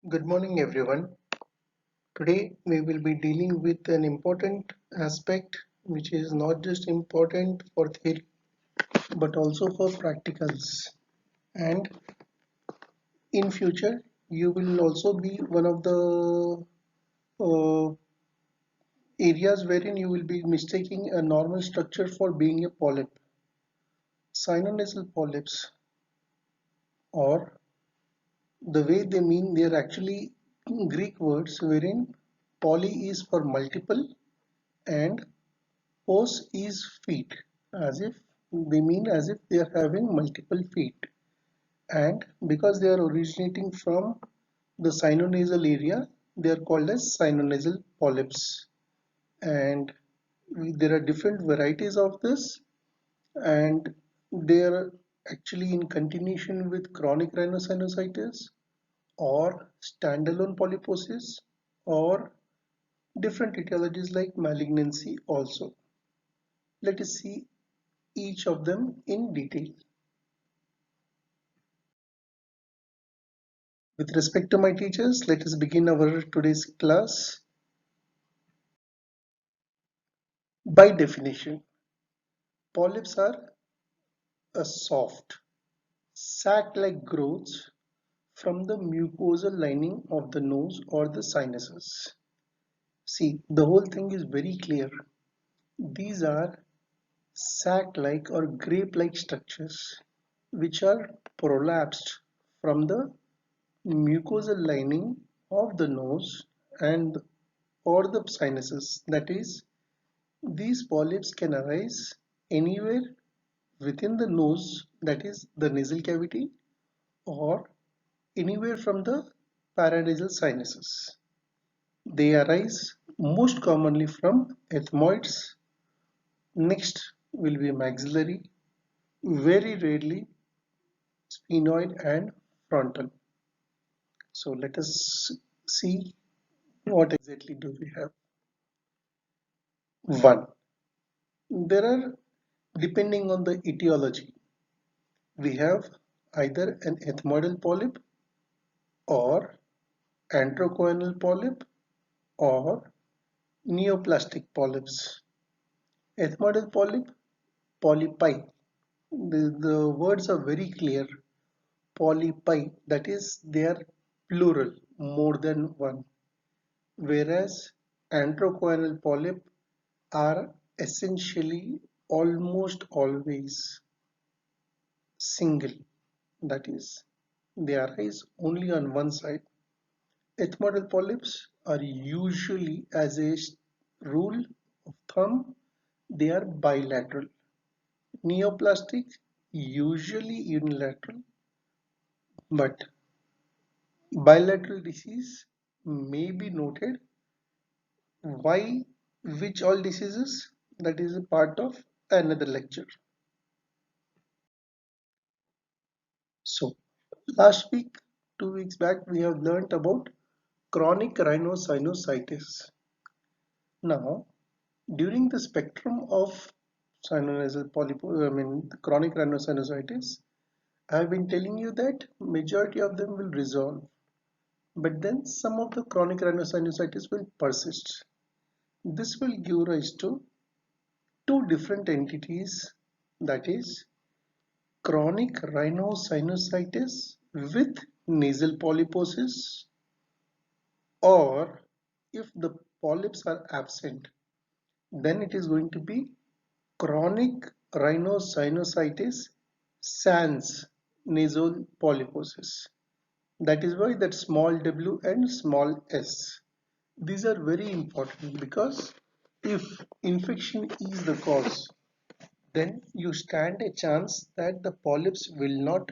Good morning, everyone. Today we will be dealing with an important aspect which is not just important for theory but also for practicals. And in future, you will also be one of the uh, areas wherein you will be mistaking a normal structure for being a polyp. Sinonasal polyps, or the way they mean, they are actually Greek words wherein poly is for multiple and pose is feet, as if they mean as if they are having multiple feet. And because they are originating from the sinonasal area, they are called as sinonasal polyps. And there are different varieties of this, and they are actually in continuation with chronic rhinosinusitis or standalone polyposis or different etiologies like malignancy also. Let us see each of them in detail. With respect to my teachers, let us begin our today's class. By definition, polyps are a soft, sac-like growths from the mucosal lining of the nose or the sinuses. See, the whole thing is very clear. These are sac-like or grape-like structures which are prolapsed from the mucosal lining of the nose and or the sinuses. That is, these polyps can arise anywhere within the nose, that is the nasal cavity, or anywhere from the paranasal sinuses. They arise most commonly from ethmoids. Next will be maxillary, very rarely sphenoid and frontal. So let us see what exactly do we have. One, there are, depending on the etiology, we have either an ethmoidal polyp or antrochoanal polyp or neoplastic polyps. Ethmoidal polyp, polypi. The words are very clear. Polypi, that is, they are plural, more than one. Whereas antrochoanal polyp are essentially almost always single. That is, they arise only on one side. Ethmoidal polyps are usually, as a rule of thumb, they are bilateral. Neoplastic, usually unilateral, but bilateral disease may be noted. Why, which all diseases? That is a part of another lecture. So, last week, 2 weeks back, we have learnt about chronic rhinosinusitis. Now, during the spectrum of sinonasal chronic rhinosinusitis, I have been telling you that majority of them will resolve, but then some of the chronic rhinosinusitis will persist. This will give rise to two different entities, that is chronic rhinosinusitis with nasal polyposis, or if the polyps are absent, then it is going to be chronic rhinosinusitis sans nasal polyposis. That is why that small w and small s. These are very important because if infection is the cause, then you stand a chance that the polyps will not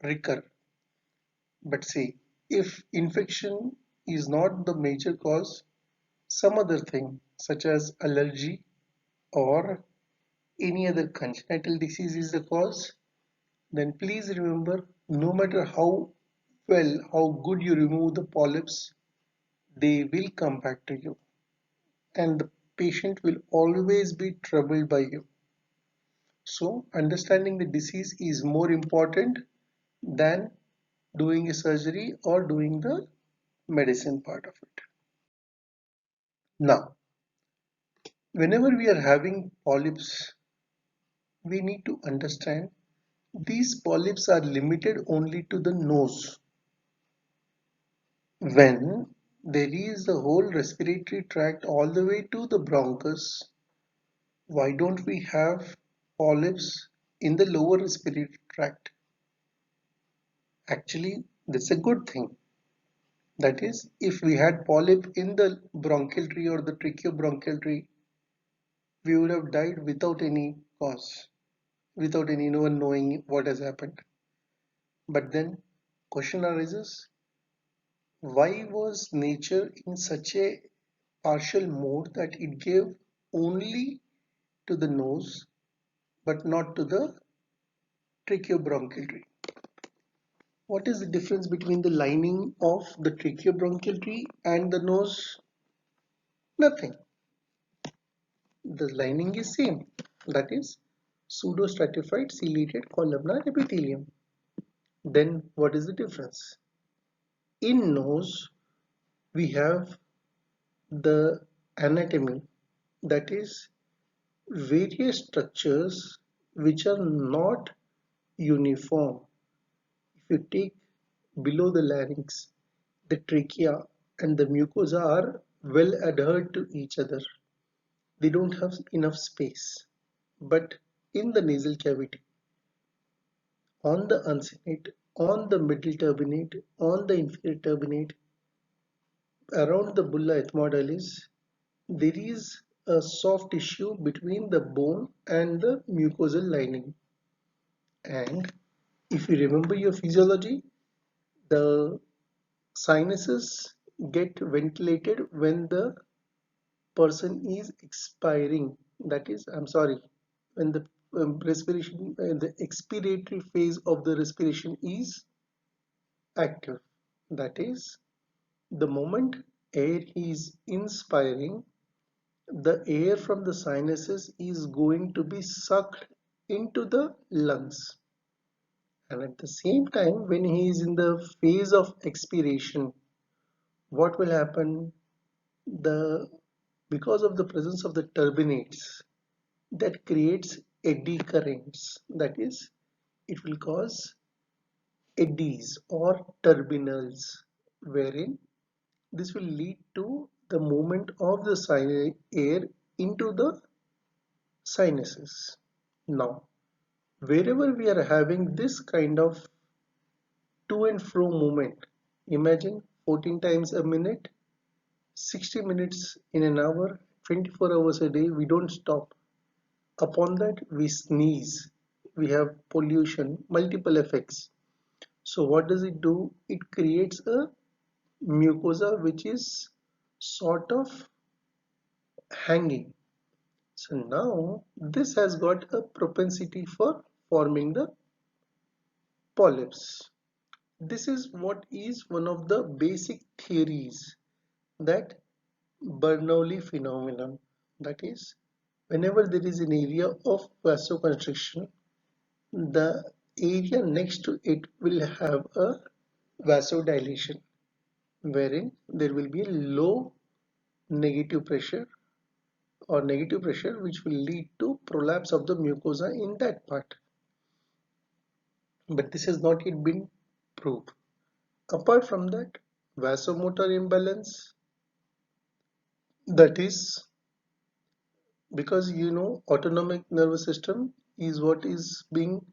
recur. But see, if infection is not the major cause, some other thing such as allergy or any other congenital disease is the cause, then please remember, no matter how well, how good you remove the polyps, they will come back to you, and the patient will always be troubled by you. So, understanding the disease is more important than doing a surgery or doing the medicine part of it. Now, whenever we are having polyps, we need to understand these polyps are limited only to the nose. When there is a whole respiratory tract all the way to the bronchus, why don't we have polyps in the lower respiratory tract? Actually, that's a good thing. That is, if we had polyp in the bronchial tree or the tracheobronchial tree, we would have died without any cause, without anyone knowing what has happened. But then, question arises: why was nature in such a partial mode that it gave only to the nose but not to the tracheobronchial tree? What is the difference between the lining of the tracheobronchial tree and the nose? Nothing. The lining is same. That is pseudostratified ciliated columnar epithelium. Then what is the difference? In nose, we have the anatomy, that is various structures which are not uniform. If you take below the larynx, the trachea and the mucosa are well adhered to each other. They don't have enough space. But in the nasal cavity, on the uncinate, on the middle turbinate, on the inferior turbinate, around the bulla ethmodalis, there is a soft tissue between the bone and the mucosal lining. And if you remember your physiology, the sinuses get ventilated when the person is expiring. That is, I'm sorry, when the respiration, the expiratory phase of the respiration is active. That is, the moment air is inspiring, the air from the sinuses is going to be sucked into the lungs. And at the same time, when he is in the phase of expiration, what will happen? The Because of the presence of the turbinates, that creates eddy currents. That is, it will cause eddies or turbinals, wherein this will lead to the movement of the air into the sinuses. Now, wherever we are having this kind of to and fro movement, imagine 14 times a minute, 60 minutes in an hour, 24 hours a day, we don't stop. Upon that, we sneeze, we have pollution, multiple effects. So, what does it do? It creates a mucosa which is sort of hanging. So, now this has got a propensity for forming the polyps. This is what is one of the basic theories, that Bernoulli phenomenon. That is, whenever there is an area of vasoconstriction, the area next to it will have a vasodilation, wherein there will be a low negative pressure which will lead to prolapse of the mucosa in that part. But this has not yet been proved. Apart from that, vasomotor imbalance, that is because autonomic nervous system is what is being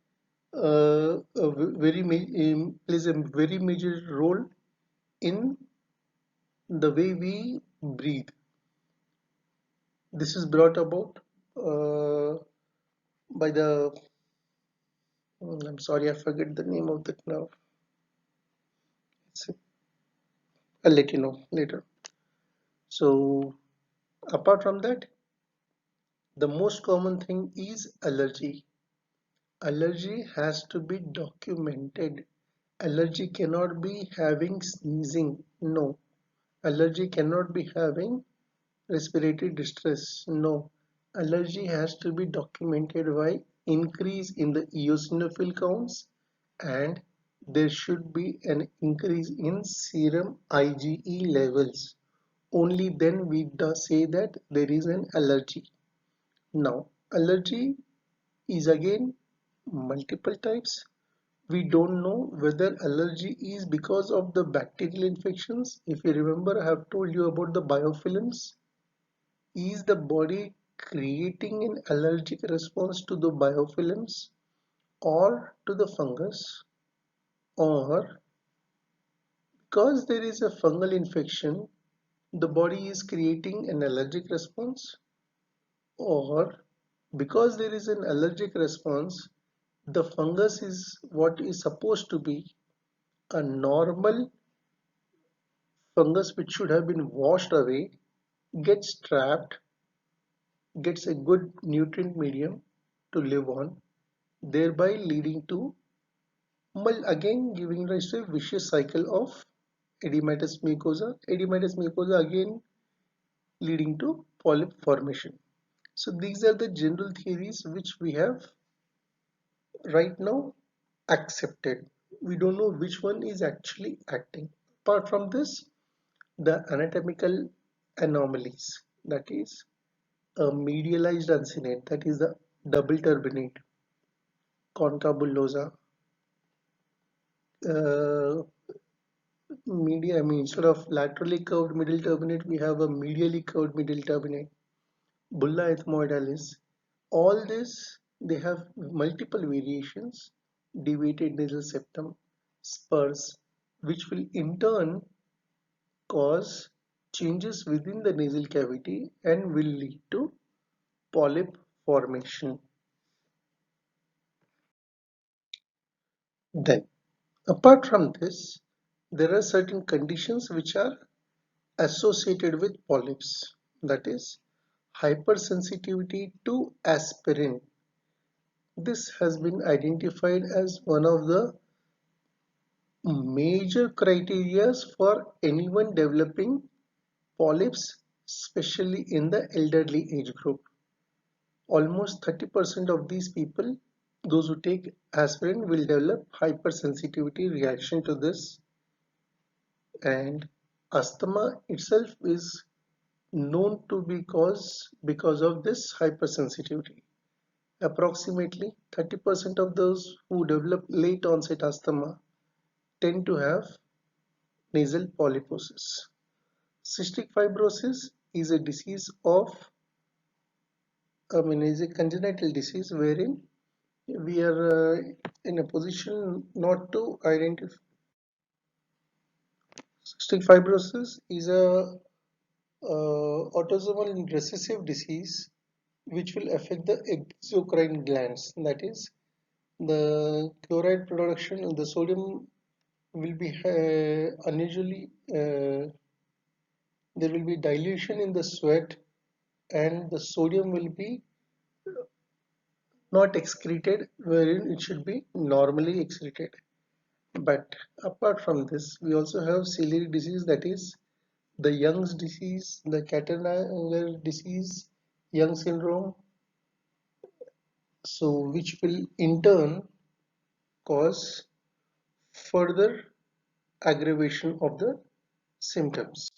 plays a very major role in the way we breathe. This is brought about uh, by the I'm sorry, I forget the name of that nerve. I'll let you know later. So apart from that, the most common thing is allergy. Allergy has to be documented. Allergy cannot be having sneezing. No. Allergy cannot be having respiratory distress. No. Allergy has to be documented by increase in the eosinophil counts and there should be an increase in serum IgE levels. Only then we say that there is an allergy. Now, allergy is again multiple types. We don't know whether allergy is because of the bacterial infections. If you remember, I have told you about the biofilms. Is the body creating an allergic response to the biofilms or to the fungus, or because there is a fungal infection, the body is creating an allergic response, or because there is an allergic response, the fungus is what is supposed to be a normal fungus which should have been washed away, gets trapped, gets a good nutrient medium to live on, thereby leading to, well, again giving rise to a vicious cycle of edematous mucosa. Edematous mucosa again leading to polyp formation. So these are the general theories which we have right now accepted. We don't know which one is actually acting. Apart from this, the anatomical anomalies, that is a medialized uncinate, that is the double turbinate, concavullosa, uh, I mean, instead of laterally curved middle turbinate, we have a medially curved middle turbinate, bulla ethmoidalis. All this, they have multiple variations, deviated nasal septum, spurs, which will in turn cause changes within the nasal cavity and will lead to polyp formation. Then, apart from this, there are certain conditions which are associated with polyps, that is hypersensitivity to aspirin. This has been identified as one of the major criteria for anyone developing polyps, especially in the elderly age group. Almost 30% of these people, those who take aspirin, will develop hypersensitivity reaction to this, and asthma itself is known to be caused because of this hypersensitivity. Approximately 30% of those who develop late onset asthma tend to have nasal polyposis. Cystic fibrosis is a disease of, is a congenital disease wherein we are in a position not to identify. Cystic fibrosis is a autosomal recessive disease which will affect the exocrine glands. That is, the chloride production, the sodium will be unusually, there will be dilution in the sweat, and the sodium will be not excreted wherein it should be normally excreted. But apart from this, we also have ciliary disease, that is the Young's disease, the Catanner disease, Young syndrome, so which will in turn cause further aggravation of the symptoms.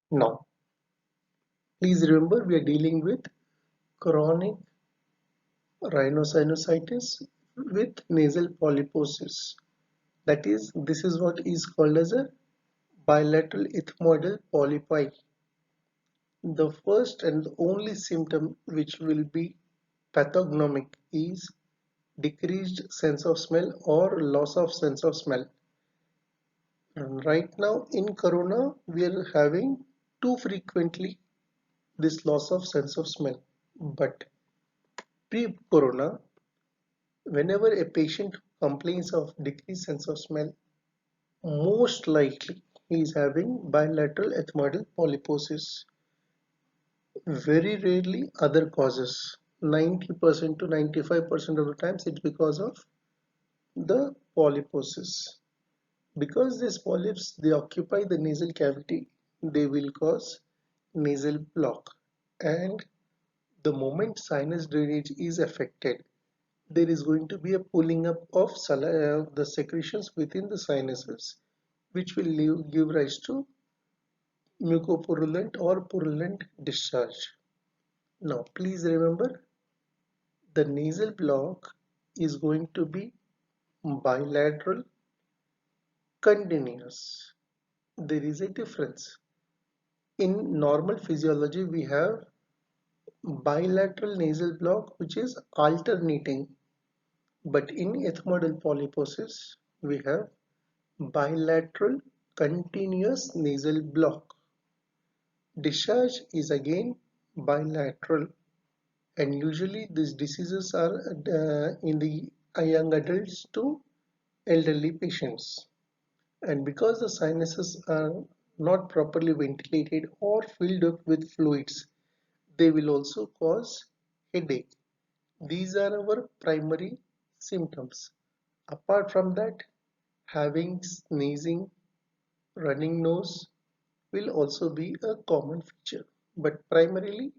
Now, please remember we are dealing with chronic rhinosinusitis with nasal polyposis. That is, this is what is called as a bilateral ethmoidal polypi. The first and the only symptom which will be pathognomic is decreased sense of smell or loss of sense of smell. And right now in corona, we are having too frequently this loss of sense of smell. But pre-corona, whenever a patient complains of decreased sense of smell, most likely he is having bilateral ethmoidal polyposis. Very rarely other causes. 90% to 95% of the times it's because of the polyposis. Because these polyps, they occupy the nasal cavity, they will cause nasal block. And the moment sinus drainage is affected, there is going to be a pulling up of the secretions within the sinuses, which will give rise to mucopurulent or purulent discharge. Now, please remember the nasal block is going to be bilateral continuous. There is a difference. In normal physiology, we have bilateral nasal block which is alternating, but in ethmoidal polyposis, we have bilateral continuous nasal block. Discharge is again bilateral, and usually these diseases are in the young adults to elderly patients. And because the sinuses are not properly ventilated or filled up with fluids, they will also cause headache. These are our primary symptoms. Apart from that, having sneezing, running nose will also be a common feature. But primarily,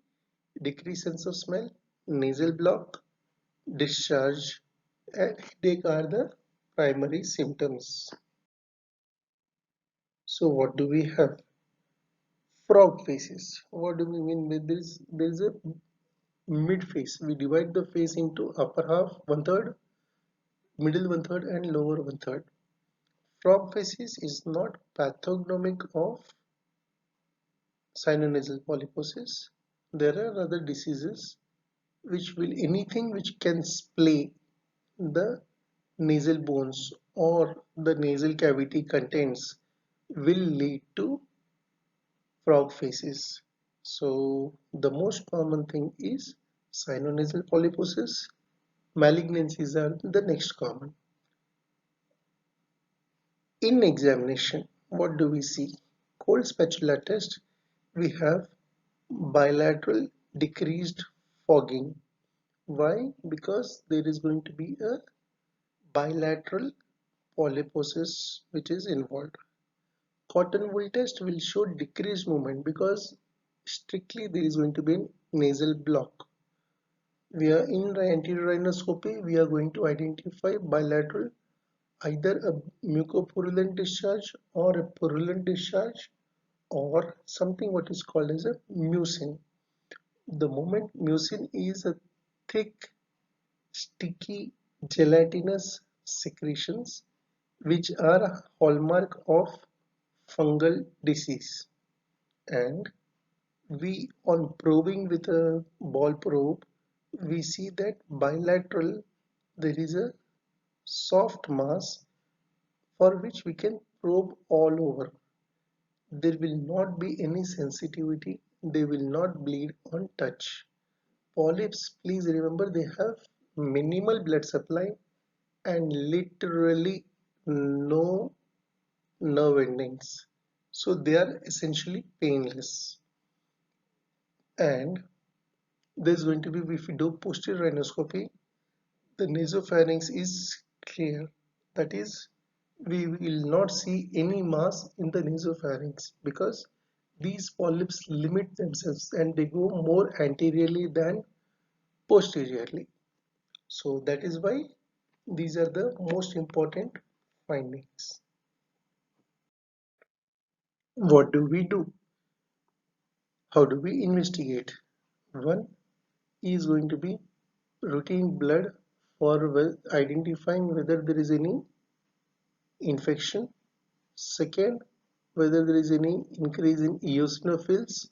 decreased sense of smell, nasal block, discharge, and headache are the primary symptoms. So what do we have? Frog faces. What do we mean by this? There is a mid face. We divide the face into upper half, one third, middle one third, and lower one third. Frog faces is not pathognomic of sinonasal polyposis. There are other diseases which will anything which can splay the nasal bones or the nasal cavity contents will lead to frog faces. So the most common thing is sinonasal polyposis. Malignancies are the next common. In examination, what do we see? Cold spatula test, we have bilateral decreased fogging. Why? Because there is going to be a bilateral polyposis which is involved. Cotton wool test will show decreased movement because strictly there is going to be a nasal block. We are in anterior rhinoscopy, we are going to identify bilateral, either a mucopurulent discharge or a purulent discharge or something what is called as a mucin. The moment mucin is a thick, sticky, gelatinous secretions which are a hallmark of fungal disease, and we on probing with a ball probe we see that bilateral there is a soft mass for which we can probe all over. There will not be any sensitivity, they will not bleed on touch. Polyps, please remember, they have minimal blood supply and literally no nerve endings, so they are essentially painless. And there's going to be, if we do posterior rhinoscopy, the nasopharynx is clear, that is we will not see any mass in the nasopharynx because these polyps limit themselves and they go more anteriorly than posteriorly. So that is why these are the most important findings. What do we do? How do we investigate? One is going to be routine blood for identifying whether there is any infection. Second, whether there is any increase in eosinophils,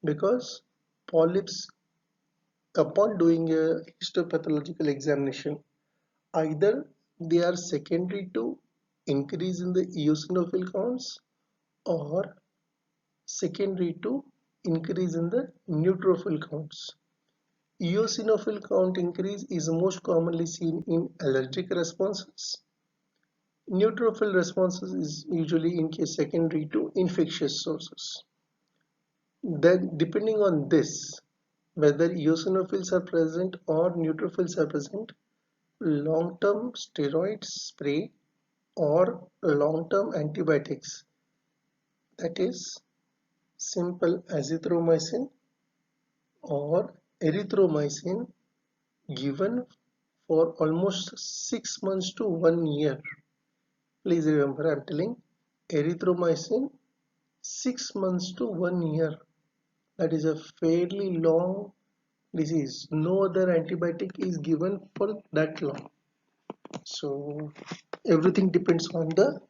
because polyps, upon doing a histopathological examination, either they are secondary to increase in the eosinophil counts or secondary to increase in the neutrophil counts. Eosinophil count increase is most commonly seen in allergic responses. Neutrophil responses is usually in case secondary to infectious sources. Then depending on this, whether eosinophils are present or neutrophils are present, long-term steroid spray or long-term antibiotics, that is simple azithromycin or erythromycin given for almost 6 months to 1 year. Please remember, I'm telling erythromycin 6 months to 1 year. That is a fairly long disease. No other antibiotic is given for that long. So everything depends on the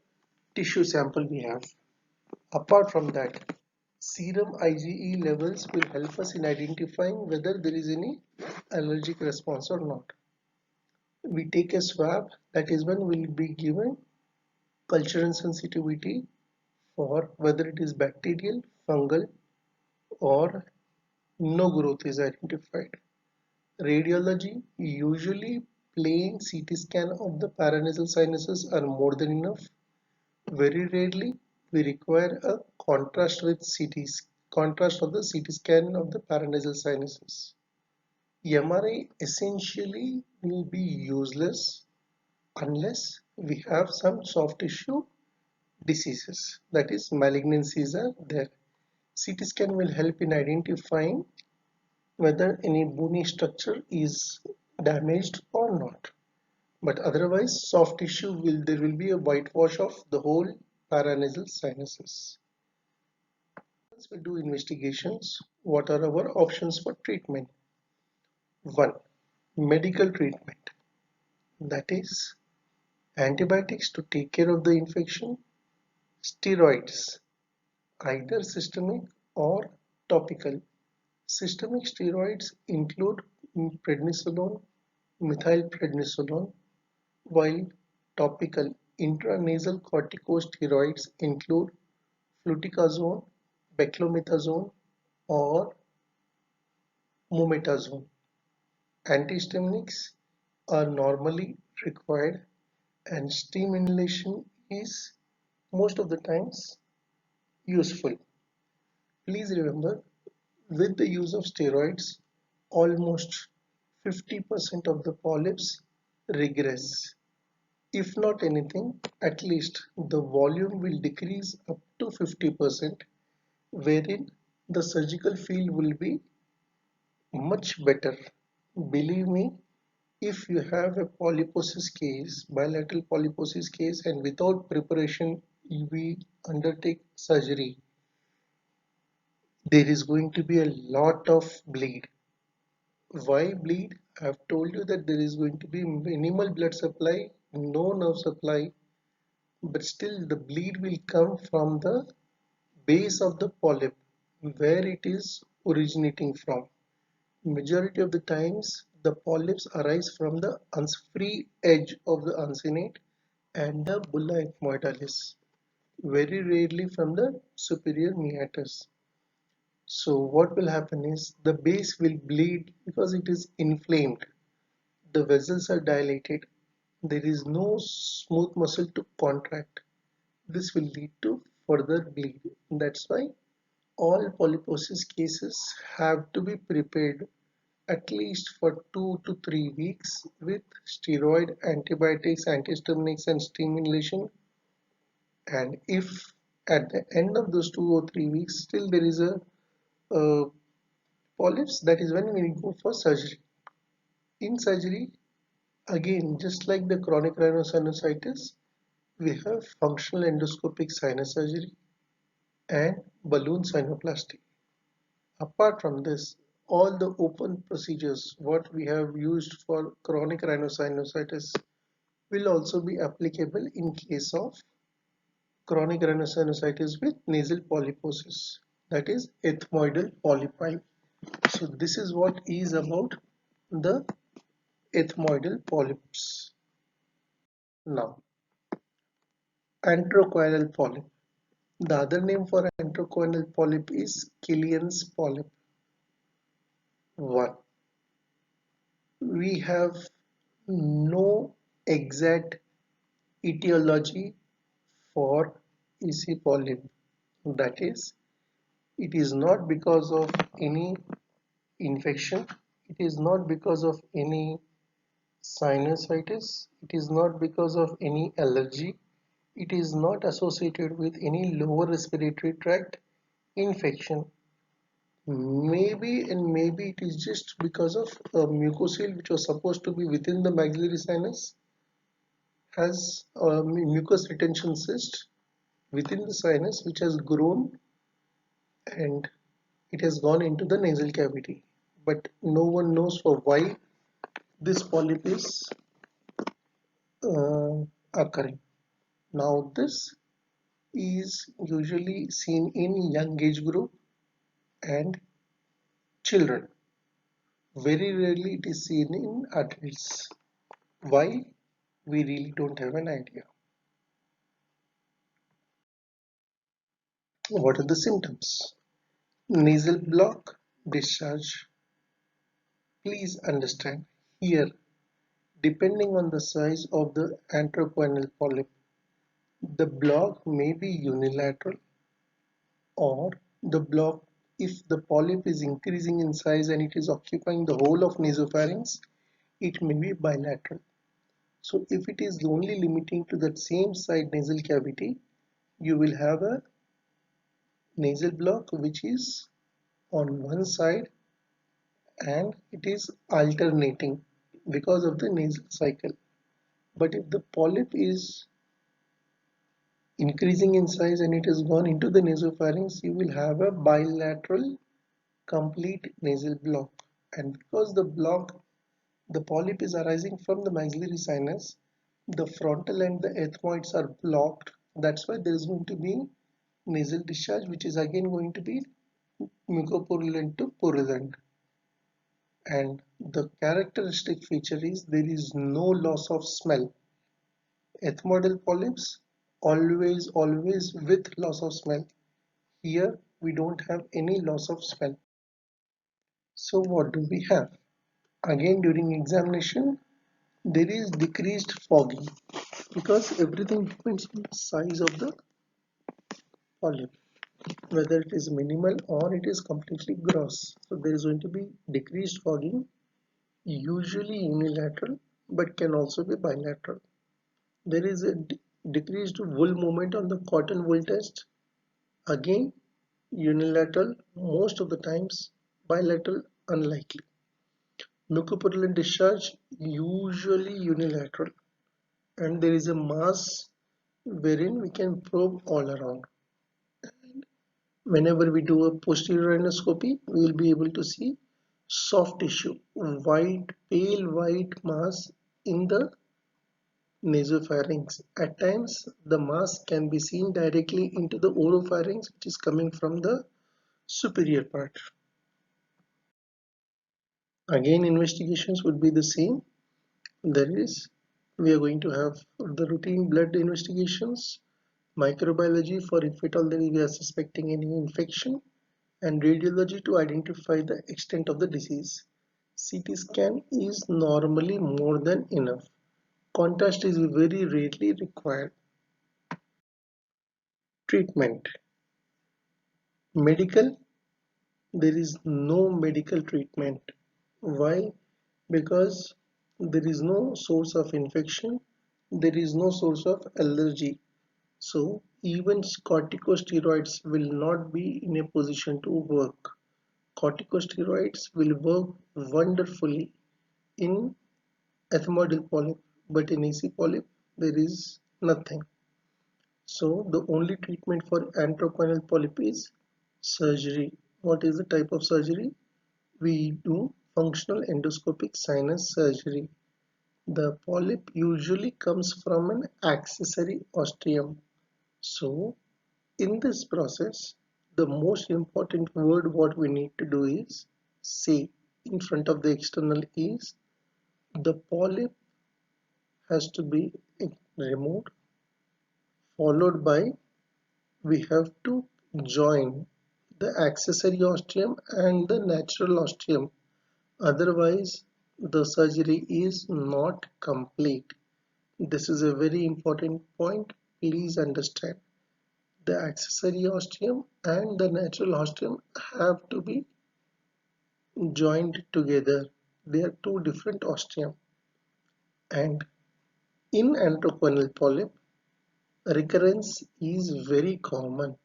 tissue sample we have. Apart from that, serum IgE levels will help us in identifying whether there is any allergic response or not. We take a swab, that is when we will be given culture and sensitivity for whether it is bacterial, fungal, or no growth is identified. Radiology, usually plain CT scan of the paranasal sinuses are more than enough. Very rarely we require a contrast of the CT scan of the paranasal sinuses. MRI essentially will be useless unless we have some soft tissue diseases, that is malignancies are there. CT scan will help in identifying whether any bony structure is damaged or not. But otherwise, soft tissue there will be a whitewash of the whole paranasal sinuses. Once we do investigations, what are our options for treatment? 1. Medical treatment, that is antibiotics to take care of the infection, steroids, either systemic or topical. Systemic steroids include prednisolone, methylprednisolone, while topical intranasal corticosteroids include fluticasone, beclomethasone, or mometasone. Antihistaminics are normally required and steam inhalation is most of the times useful. Please remember, with the use of steroids, almost 50% of the polyps regress. If not anything, at least the volume will decrease up to 50%, wherein the surgical field will be much better. Believe me, if you have a polyposis case, bilateral polyposis case, and without preparation we undertake surgery, there is going to be a lot of bleed. Why bleed? I have told you that there is going to be minimal blood supply, no nerve supply, but still the bleed will come from the base of the polyp where it is originating from. Majority of the times the polyps arise from the free edge of the uncinate and the bulla ethmoidalis, very rarely from the superior meatus. So what will happen is the base will bleed because it is inflamed. The vessels are dilated. There is no smooth muscle to contract. This will lead to further bleed. That's why all polyposis cases have to be prepared at least for 2 to 3 weeks with steroid, antibiotics, antihistaminics and steam inhalation. And if at the end of those 2 or 3 weeks still there is a polyps, that is when we go for surgery. In surgery, again, just like the chronic rhinosinusitis, we have functional endoscopic sinus surgery and balloon sinuplasty. Apart from this, all the open procedures what we have used for chronic rhinosinusitis will also be applicable in case of chronic rhinosinusitis with nasal polyposis, that is ethmoidal polypi. So this is what is about the ethmoidal polyps. Now, antrochoanal polyp. The other name for antrochoanal polyp is Killian's polyp. 1. We have no exact etiology for EC polyp. That is, it is not because of any infection, it is not because of any sinusitis, it is not because of any allergy, it is not associated with any lower respiratory tract infection. Maybe it is just because of a mucosal which was supposed to be within the maxillary sinus has a mucus retention cyst within the sinus which has grown and it has gone into the nasal cavity. But no one knows for why this polyp is occurring. Now this is usually seen in young age group and children. Very rarely it is seen in adults. Why? We really don't have an idea. What are the symptoms? Nasal block, discharge. Please understand here, depending on the size of the antropoanal polyp, the block may be unilateral or the block, if the polyp is increasing in size and it is occupying the whole of nasopharynx, it may be bilateral. So if it is only limiting to that same side nasal cavity, you will have a nasal block which is on one side and it is alternating because of the nasal cycle. But if the polyp is increasing in size and it has gone into the nasopharynx, you will have a bilateral complete nasal block. And because the polyp is arising from the maxillary sinus, the frontal and the ethmoids are blocked. That's why there is going to be nasal discharge, which is again going to be mucopurulent to purulent. And the characteristic feature is there is no loss of smell. Ethmoidal polyps always with loss of smell. Here we don't have any loss of smell. So what do we have? Again during examination there is decreased fogging because everything depends on the size of the polyp, whether it is minimal or it is completely gross. So there is going to be decreased fogging, usually unilateral but can also be bilateral. There is a decreased wool movement on the cotton wool test, again unilateral most of the times, bilateral unlikely. Mucopurulent discharge usually unilateral and there is a mass wherein we can probe all around. Whenever we do a posterior endoscopy, we will be able to see soft tissue, white, pale white mass in the nasopharynx. At times, the mass can be seen directly into the oropharynx, which is coming from the superior part. Again, investigations would be the same. There is, we are going to have the routine blood investigations, microbiology for if at all we are suspecting any infection, and radiology to identify the extent of the disease. CT scan is normally more than enough. Contrast is very rarely required. Treatment. Medical, there is no medical treatment. Why? Because there is no source of infection, there is no source of allergy. So even corticosteroids will not be in a position to work. Corticosteroids will work wonderfully in ethmoidal polyp, but in AC polyp there is nothing. So the only treatment for antropoanal polyp is surgery. What is the type of surgery? We do functional endoscopic sinus surgery. The polyp usually comes from an accessory ostium. So in this process, the most important word what we need to do is say in front of the external is the polyp has to be removed, followed by we have to join the accessory ostium and the natural ostium. Otherwise, the surgery is not complete. This is a very important point. Please understand. The accessory ostium and the natural ostium have to be joined together. They are two different ostium. And in antropoanal polyp, recurrence is very common,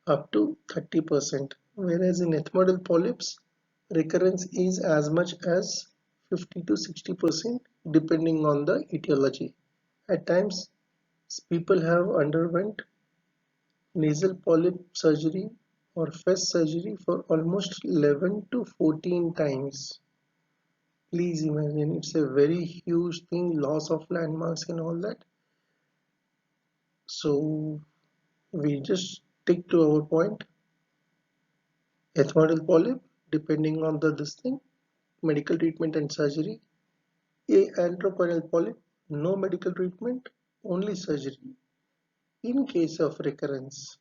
up to 30%. Whereas in ethmoidal polyps, recurrence is as much as 50 to 60% depending on the etiology. At times, people have underwent nasal polyp surgery or FES surgery for almost 11 to 14 times. Please imagine, it's a very huge thing, loss of landmarks and all that. So we just stick to our point. Ethmoidal polyp, depending on the this thing, medical treatment and surgery. A antrocorneal polyp, no medical treatment, only surgery. In case of recurrence,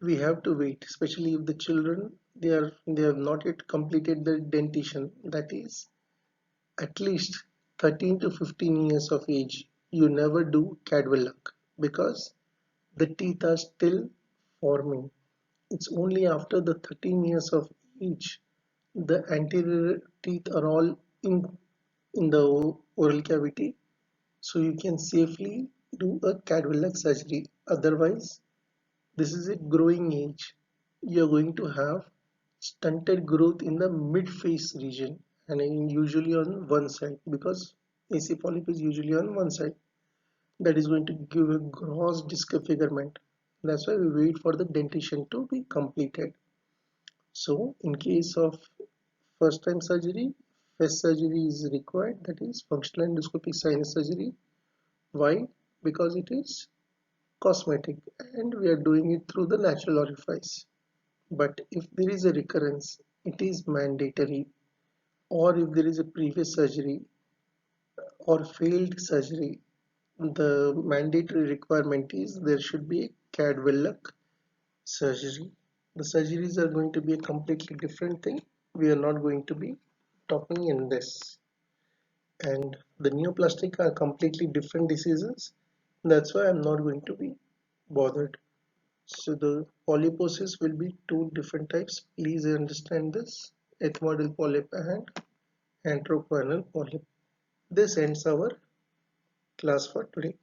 we have to wait, especially if the children they have not yet completed the dentition. That is, at least 13 to 15 years of age. You never do Cadwell-Luck because the teeth are still forming. It's only after the 13 years of age the anterior teeth are all in the oral cavity, so you can safely do a Cadwell-Luck surgery. Otherwise, this is a growing age. You're going to have stunted growth in the mid-face region and usually on one side because AC polyp is usually on one side. That is going to give a gross disfigurement. That's why we wait for the dentition to be completed. So, in case of first time surgery, FES surgery is required, that is functional endoscopic sinus surgery. Why? Because it is cosmetic and we are doing it through the natural orifice. But if there is a recurrence, it is mandatory, or if there is a previous surgery or failed surgery, the mandatory requirement is there should be a Cadwell-Luck surgery. The surgeries are going to be a completely different thing. We are not going to be talking in this. And the neoplastic are completely different diseases. That's why I'm not going to be bothered. So the polyposis will be two different types. Please understand this. Ethmoidal polyp and antrochoanal polyp. This ends our class for today.